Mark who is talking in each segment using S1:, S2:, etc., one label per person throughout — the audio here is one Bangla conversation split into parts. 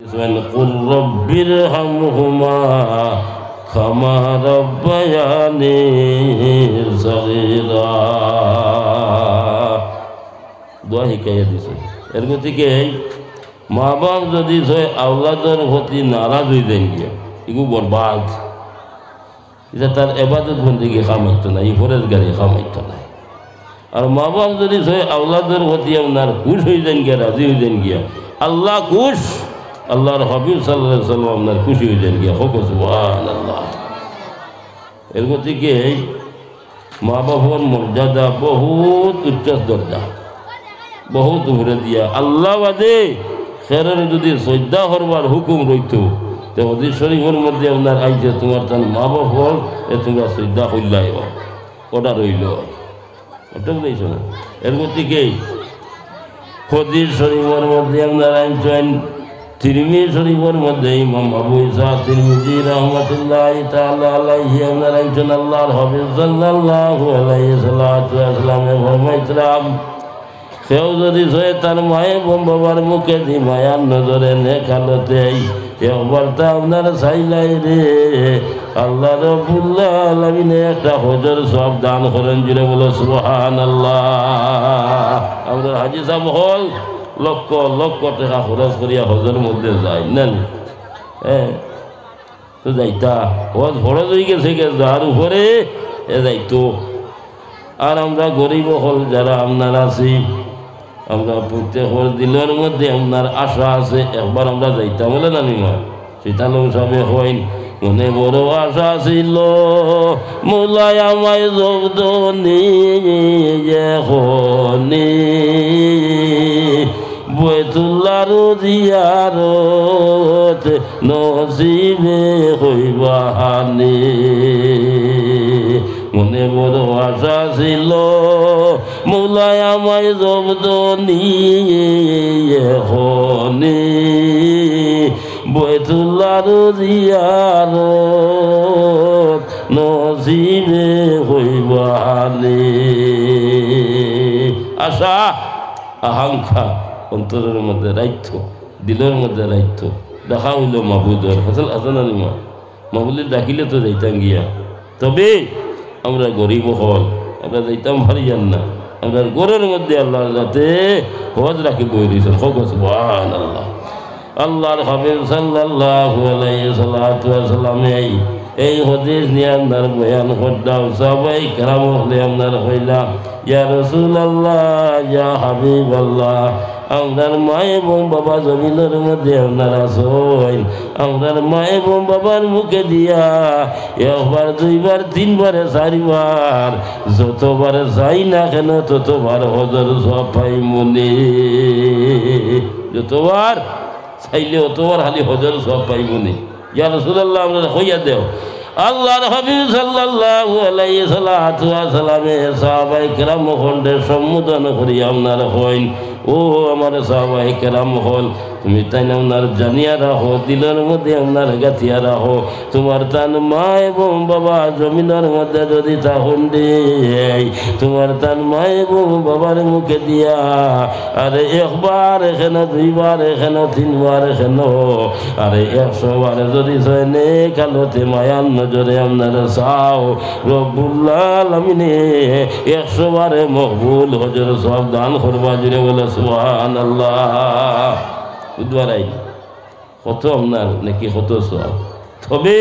S1: قل رب ارحمهما كما ربياني صغيرا দোয়া শিকাইয়া দিছে। এর গতিকে মা বাপ যদি আওলাদের প্রতি নারাজ হয়ে যায় গিয়া এগুলো বরবাদ, এটা তার এবাদত বন্দেগি খামাইতো না, এই ফরেজ গাড়ি খামাইতো না। আর মা বাপ যদি আওলাদের প্রতি আপনার খুশ হয়ে যান গিয়া, রাজি হয়ে যান গিয়া, আল্লাহ খুশ, আল্লাহর হাবিব সাল্লাল্লাহু আলাইহি ওয়াসাল্লাম আপনার খুশি হয়ে যান গিয়া, হোক সুবহানাল্লাহ। এর গতিকে মা বাবার মর্যাদা বহুত উচ্চ দরজা, বহুত উপরে দিয়া। আল্লাহ বাদে খেরের যদি শ্রদ্ধা করবার হুকুম রইত তো হদিস শরীফের মধ্যে আপনার আইছে তোমার তার মা বাপ হল এ তোমরা শ্রদ্ধা করলাই ওটা রইল, ওটা বুঝেছ না। এর গতিকে হদিস শরীফের মধ্যে আপনার আইছেন তিরমিজি শরীফের মধ্যে ইমাম আবু ইসা তিরমিজি রাহমাতুল্লাহি তাআলা আলাইহি আপনার আইছেন আল্লাহর হাবিব সাল্লাল্লাহু আলাইহি ওয়াসাল্লাম ফরমাইছিলেন কেউ যদি তার মায়ের বাবার মুখে দি মায়ার নজরে নেখালতে একবার তা আপনার চাইলাই রে আল্লাহ রাব্বুল আলামিন একটা হজর সব দান করেন, জুড়ে বলো সুবহানাল্লাহ। আমরা হাজি সাহেব হল লক্ষ লক্ষ টাকা খরচ করিয়া হজের মধ্যে যায় না, হ্যাঁ তো যাইতা হজ খরচ হয়ে গেছে যার উপরে এ যাইতো। আর আমরা গরিব হল যারা আপনার আছি, আমরা প্রত্যেকের দিলের মধ্যে আপনার আশা আছে একবার আমরা যাইতাম বলে না নিমা সীতালং সবে হইন মনে বড় আশা ছিল মোলায় আমায় জগদনি এখনি বৈতুল্লার জিয়ারত নসিবে হইবাহানি। মনে বড় আশা ছিল মৌলায় আমায় জবদনি এখনি বৈতুল্লার জিয়ারত নসিবে হইবানি। আশা আকাঙ্ক্ষা অন্তরের মধ্যে রাখত, দিলের মধ্যে রাখত, দেখা হইল মাহবুদের ফসল আসানি মা মাহবুদের ডাকিলে তো যাইতাম গিয়া। তবে আমরা গরিব হল আমরা যাইতাম পারিয়ান না, আমরা গরের মধ্যে আল্লাহর যাতে হজ রাখি বই দিয়েছেন, হোক সুবহানাল্লাহ। আল্লাহর হাবিব সাল্লাল্লাহু আলাইহি ওয়াসাল্লাম এই হাদিস নিয়ে আপনার বয়ান করতাম, সবাই কেরাম হলে আপনার হইলা ইয়া রাসূলুল্লাহ ইয়া হাবিবাল্লাহ আপনার মা এবং বাবা জমিনের মধ্যে আপনার আসেন, আপনার মা এবং বাবার মুখে দিয়া একবার দুইবার তিনবারে চারিবার যতবার যাই না কেন ততবার হজর সব পাই মনে, যতবার চাইলে অতবার খালি হজর সব পাই মনে। ইয়া রাসূলুল্লাহ আপনার হইয়া দেও। আল্লাহর হাবিব সাল্লাল্লাহু আলাইহি ওয়াসাল্লামে সাহাবায়ে কেরাম খন্ডে সম্বোধন করি আপনার হইন ও আমার সাহাবায়ে কেরাম হল তুমি তাই আপনার জানিয়া রাখো, দিলের মধ্যে আপনার গাথিয়া রাখো, তোমার তান মা এবং বাবা জমিনের মধ্যে যদি তখন দেয় তোমার তান মা এবং বাবার মুখে দিয়া আরে একবার এখানে দুইবার এখানে তিনবার এখানে আরে 100 বার যদি সয়নে কালোতে মায়ার নজরে আপনার চাও রব্বুল আলামিনে 100 বারে মকবুল হজর সব দান করবা, জুড়ে বলে সুবহানাল্লাহ। বুধবারাই কত আপনার নাকি কত সব। তবে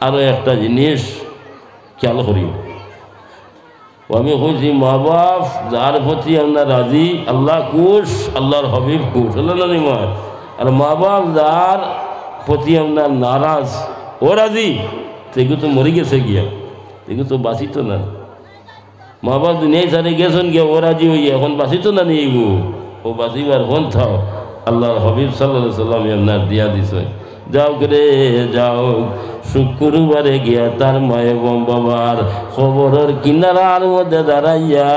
S1: আরো একটা জিনিস খেয়াল করি, আমি কইছি মা বাপ যার প্রতি আপনার রাজি আল্লাহ খুশ, আল্লাহর হাবিব খুশ আল্লাহ নিমার। আর মা বাপ যার প্রতি আপনার নারাজ ও রাজি সেগুলো তো মরে গেছে গিয়া, এগুলো তো বাঁচিত না। মা বাপ দুনিয়ায় সারে গেছেন গিয়া ও রাজি হইয়া এখন বাঁচিত না নিয়ে ও বাঁচিবার কোন থাও আল্লাহর হাবিব সাল্লাল্লাহু আলাইহি ওয়াসাল্লাম আপনার দিয়া দিছে। যাও করে যাও শুক্রবারে গিয়া তার মা এবং বাবার খবরের কিনারার মধ্যে দাঁড়াইয়া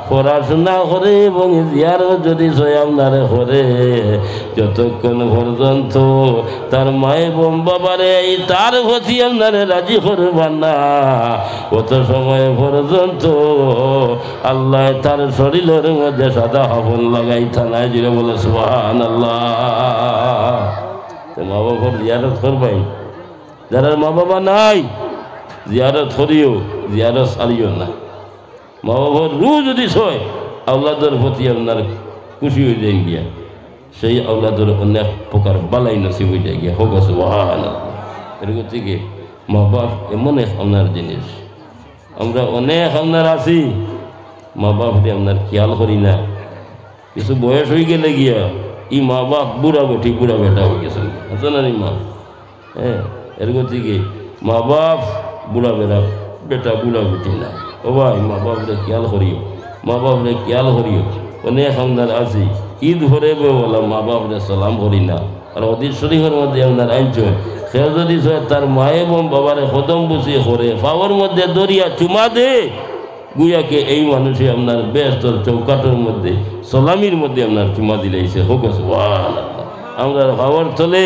S1: পড়াশোনা করে এবং জিয়ারত যদি আপনারে করে যতক্ষণ পর্যন্ত তার মা এবং বাবারে তার প্রতি আপনারে রাজি করবার না কত সময় পর্যন্ত আল্লাহ তার শরীরের মধ্যে সাদা হাবন লাগাই থানায় জুড়ে বলে সুবহানাল্লাহ। বাবার জিয়ারত করবাই যারা মা বাবা নাই জিয়ারত করিও জিয়ারত সারিও না মা বাবার রু যদি ছয় আওলাদের প্রতি আপনার খুশি হয়ে যায় গিয়া সেই আওলাদের অনেক প্রকার বালাই নসিব হয়ে যায় গিয়া হোক সুবহানাল্লাহ এর গতিকে মা বাপ এমন এক আপনার জিনিস আমরা অনেক আপনার আছি মা বাপরে আপনার খেয়াল করি না কিছু বয়স হয়ে গেলে গিয়া ই মা বাপ বুড়া বেটি বুড়া বেটা হয়ে গেছে আছে না মা হ্যাঁ এর গতিকে মা বাপ বুড়া বেড়া বেটা বুড়া বেটি না ও ভাই মা বাপরে খেয়াল করিও মা বাপরে খেয়াল করিও অনেক আপনার আছি ঈদ ভরে বলা মা বাপরে সালাম করি না আর অতি শরীফের মধ্যে আপনার আনছেন সে যদি তার মায়ে এবং বাবারে কদম বসিয়ে করে পাওয়ার মধ্যে দরিয়া চুমা দে গুয়াকে এই মানুষে আপনার ব্যস্তর চৌকাটোর মধ্যে সালামির মধ্যে আপনার চুমা দিলেছে হোক আমরা পাওয়ার তলে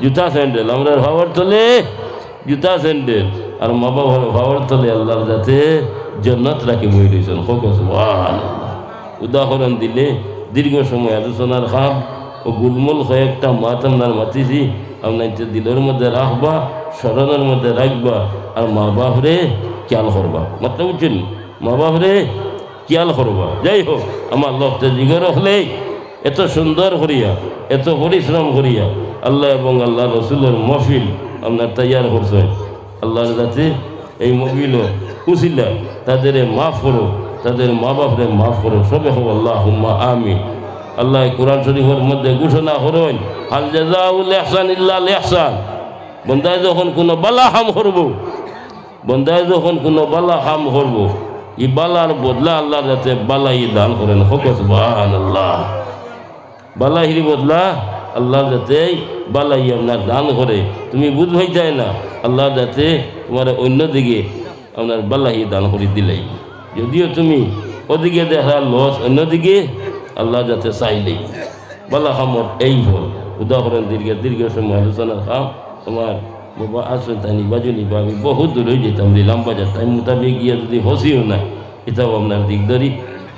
S1: জুতা স্যান্ডেল আমরা পাওয়ার তলে জুতা স্যান্ডেল আর মা বাবার পাওয়ার তলে আল্লাহর যাতে জন্নত রাখি বই দিয়েছেন হোক উদাহরণ দিলে দীর্ঘ সময় আলোচনার খাম ও গুলমুল কয়েকটা মাত আপনার মাতিছি আপনার দিলের মধ্যে রাখবা স্মরণের মধ্যে রাখবা আর মা বাপরে খেয়াল করবা মাত্র বুঝছেন মা বাপরে খেয়াল করবা যাই হোক আমার লক্ষ্যে জিগর হলে এত সুন্দর করিয়া এত পরিশ্রম করিয়া আল্লাহ এবং আল্লাহ রসুলের মহফিল আপনার তৈয়ার করছেন আল্লাহর যাতে এই মহফিলও উসিলা তাদের মাফ করো তাদের মা বাপরে মাফ করো সবে হোক আল্লাহুম্মা আমিন আল্লাহ কোরআন শরীফের মধ্যে ঘোষণা করেন আল জাযাউল ইহসান ইল্লাল ইহসান বন্দায় যখন কোনো বালা হাম করব বন্দায় যখন কোনো বালা হাম করব ই বালার বদলা আল্লাহ যাতে বালাই দান করেন হোক সুবহানাল্লাহ বালাহির বদলা আল্লাহ যাতে বালাই আপনার দান করে তুমি বুঝবাই যায় না আল্লাহ যাতে তোমার অন্যদিকে আপনার বালাহি দান করে দিলেই যদিও তুমি ওদিকে দেখা লস অন্যদিকে আল্লাহ যাতে চাইলেই বালা খামর এই হল উদাহরণ দীর্ঘ সময় আলোচনার খাম তোমার বাবা আসো তাই বাজুনি বা আমি বহুত দূর হয়ে যেতাম দিলাম বাজার টাইম মোতাবেক গিয়ে যদি হসিও না এটাও আপনার দিক ধরি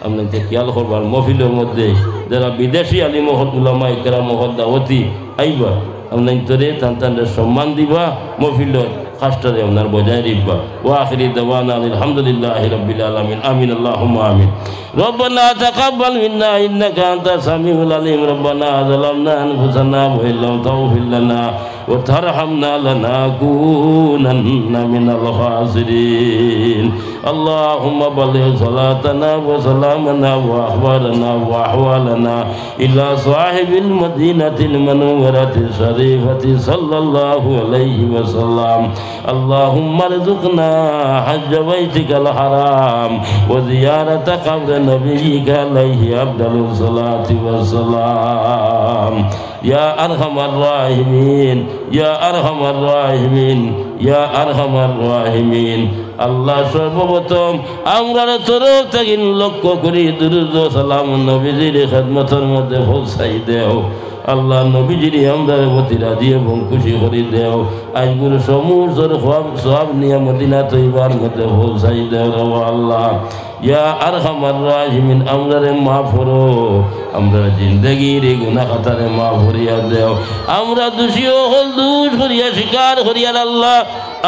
S1: আপনার খেয়াল করবার মহফিলের মধ্যে যারা বিদেশি আলী মহতুল্লামা ইকরা মহদ্দাওতি আইবা আপনার তোরে তান সম্মান দিবা মহফিলের খাসটারে আপনার বজায় রাখবা ওয়া আখিরি দাওয়ানা আলহামদুলিল্লাহি রাব্বিল আলামিন আমিন আল্লাহুম্মা আমিন রব্বানা তাকাব্বাল মিন্না ইন্নাকা আনতাস সামিউল আলিম রব্বানা যালামনা আনফুসানা ওয়া ইল্লাম তাগফির লানা ওয়া তারহামনা লানাকুনান্না মিনাল খাসিরিন আল্লাহুম্মা বাল্লিগ সালাতানা ওয়া সালামানা ওয়া আখবারানা ওয়া আহওয়ালানা ইলা সাহিবিল মদিনাতিল মুনাওয়ারাতিশ শরীফাতি সাল্লাল্লাহু আলাইহি ওয়া সাল্লাম اللهم ارزقنا حج بيتك الحرام وزيارة قبر نبيك عليه أفضل الصلاة والسلام يا أرحم الراحمين يا أرحم الراحمين يا أرحم الراحمين আল্লাহ সর্বপ্রথম আমরা তরফ থেকে লক্ষ্য করি দুরূদ ও সালাম নবীজির খিদমতের মধ্যে পৌঁছাই দেও আল্লাহ নবীজির আমরা প্রতি রাজি এবং খুশি করে দেও আজগুলো সমস্ত সব নিয়ে মদিনা তৈবার মধ্যে পৌঁছাই দেও আল্লাহ ইয়া আরহামার রাহিমিন আমরা মাফ করো আমরা জিন্দগির গুনাহ খাতারে মাফ করিয়া দেও আমরা দোষীও হল দোষ করিয়া স্বীকার করিয়ার আল্লাহ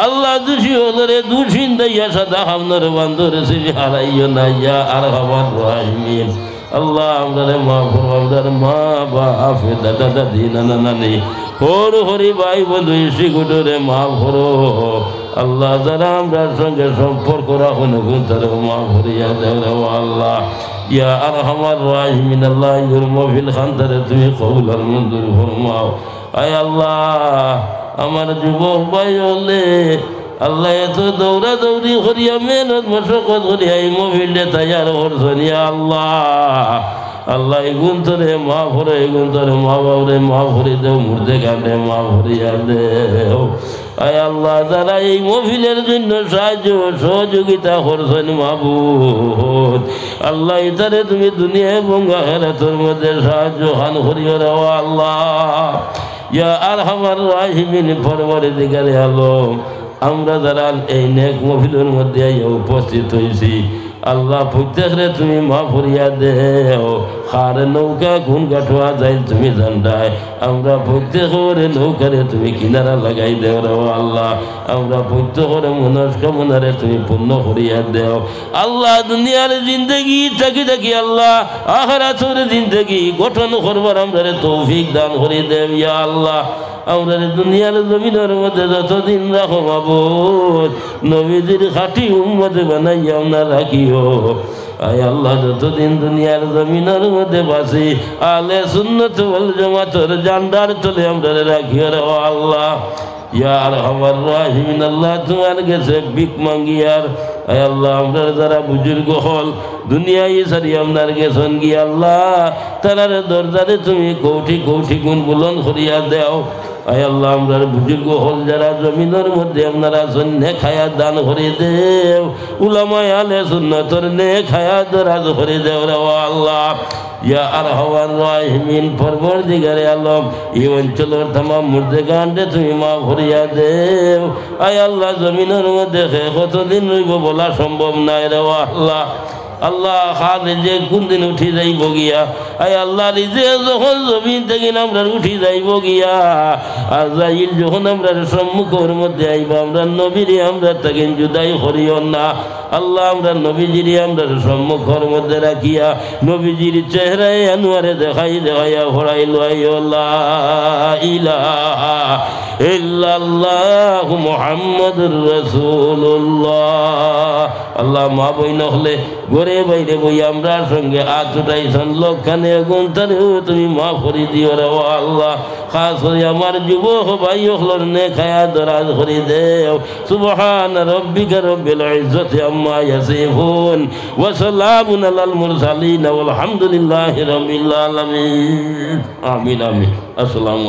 S1: আল্লাহ দোষী হলরে দোষীন দইয়া সাদা হামনর বান্ধরে সিরি হারাইও না ইয়া আরহামার রাহিমিন আল্লাহ আমাদের মা আমাদের মা বাপ দাদা দাদি নানা নানি হরু হরি ভাই বন্ধু শিগুডরে মা ভরো আল্লাহ যারা আমরা সঙ্গে সম্পর্ক রাখুন তারা মা ভরিয়া দেও আল্লাহ ইয়া আরহামার রাহিমিন আল্লাহ ইউর মহফিল খানদারে তুমি কবুল আর মঞ্জুর ফরমাও আয় আল্লাহ আমার যুবক ভাই হলে আল্লাহ এত দৌড়া দৌড়ি করিয়া মেহনত মশকত করিয়া এই মহফিলটা তৈয়ার করছেন আল্লাহ আল্লাহ এগুন তোরে মা ভরে এগুন তোরে মা বাবরে মা ভরে দেও মুর্দে কাটে মা ভরিয়া দেও আয় আল্লাহ যারা এই মহফিলের জন্য সাহায্য সহযোগিতা করছেন মাবুদ আল্লাহ ইতারে তুমি দুনিয়া এবং আখিরাতের মধ্যে সাহায্য খান করিও রে আল্লাহ ইয়া আরহামার রাহিমিন পরওয়ারদিগারে আলম আমরা যারা এই নেক মহফিলের মধ্যে উপস্থিত হয়েছি আল্লাহ প্রত্যেকরে তুমি মা ফরিয়া দেও খার নৌকা কোন গাঠোয়া যাই তুমি জানডায় আমরা প্রত্যেকরে নৌকারে তুমি কিনারা লাগাই দেও রে আল্লাহ আমরা প্রত্যেকরে মনস্কামনারে তুমি পূর্ণ করিয়া দেও আল্লাহ দুনিয়ার জিন্দগি থাকি থাকি আল্লাহ আখিরাতের জিন্দগি গঠন করবার আমরা তৌফিক দান করে দেও ইয়া আল্লাহ আমরা দুনিয়ার জমিনের মধ্যে যতদিন রাখো মাবুদ নবীজির খাঁটি উম্মত বানাইয়া আমরা রাখিও আয় আল্লাহ যতদিন দুনিয়ার জমিনের মধ্যে বাসি আলে সুন্নত ওয়াল জামাতের জান্ডার তলে আমরা রাখিও রে আল্লাহ ইয়া আরহামার রাহিমিন আল্লাহ তোমার কাছে ভিক মাঙ্গিয়ার আয় আল্লাহ আমরা যারা বুজুর্গ হল দুনিয়ায় সারি আপনার গেছেন গিয়ে আল্লাহ তারার দরজারে তুমি কৌটি কৌটি গুণ বুলন করিয়া দেও আয় আল্লাহ আমরা বুজুর্গ হল যারা জমিনের মধ্যে আপনারা আছেন নেক হায়াত দান করে দেও উলামায়ে আহলে সুন্নাতর নেক হায়াত দারাজ করে দেও রে আল্লাহ ইয়া আরহামার রাহিমিন পরবর্তীকারে আলম এই অঞ্চলের तमाम মুর্দেগানরে তুমি মাফ করিয়া দেও আয় আল্লাহ জমিনের মধ্যে কতদিন রইব বলা সম্ভব নাই রে আল্লাহ আল্লাহ খাল রিজে কোন দিন উঠি যাইব গিয়া আয় আল্লাহ রিজে যখন জমিন থেকে আমরা উঠি যাইব গিয়া আজরাইল যখন আমরা সম্মুখের মধ্যে আইবা আমরা নবীরে আমরা তাকে জুদাই করিও না আল্লাহ আমরা নবীজিরে আমরা সম্মুখের মধ্যে রাখিয়া নবীজির চেহারায় আনোয়ারে দেখাইয়া হরাইল লা ইলাহা ইল্লাল্লাহু মুহাম্মাদুর রাসূলুল্লাহ আল্লাহ মা বইন হলে ঘরে বাইরে বই আমরা সঙ্গে আজ উঠাইছেন লোকখানে গুনতারেও তুমি মা করি দিও রে আল্লাহ খাস করে আমার যুবক ভাই হলর নে খায়া দরাজ করে দেও সুবহান রাব্বিকা রব্বিল ইজ্জাতি আম্মা ইয়াসিফুন ওয়া সালামুন আলাল মুরসালিন ওয়াল হামদুলিল্লাহি রাব্বিল আলামিন আমিন আমিন আসসালামু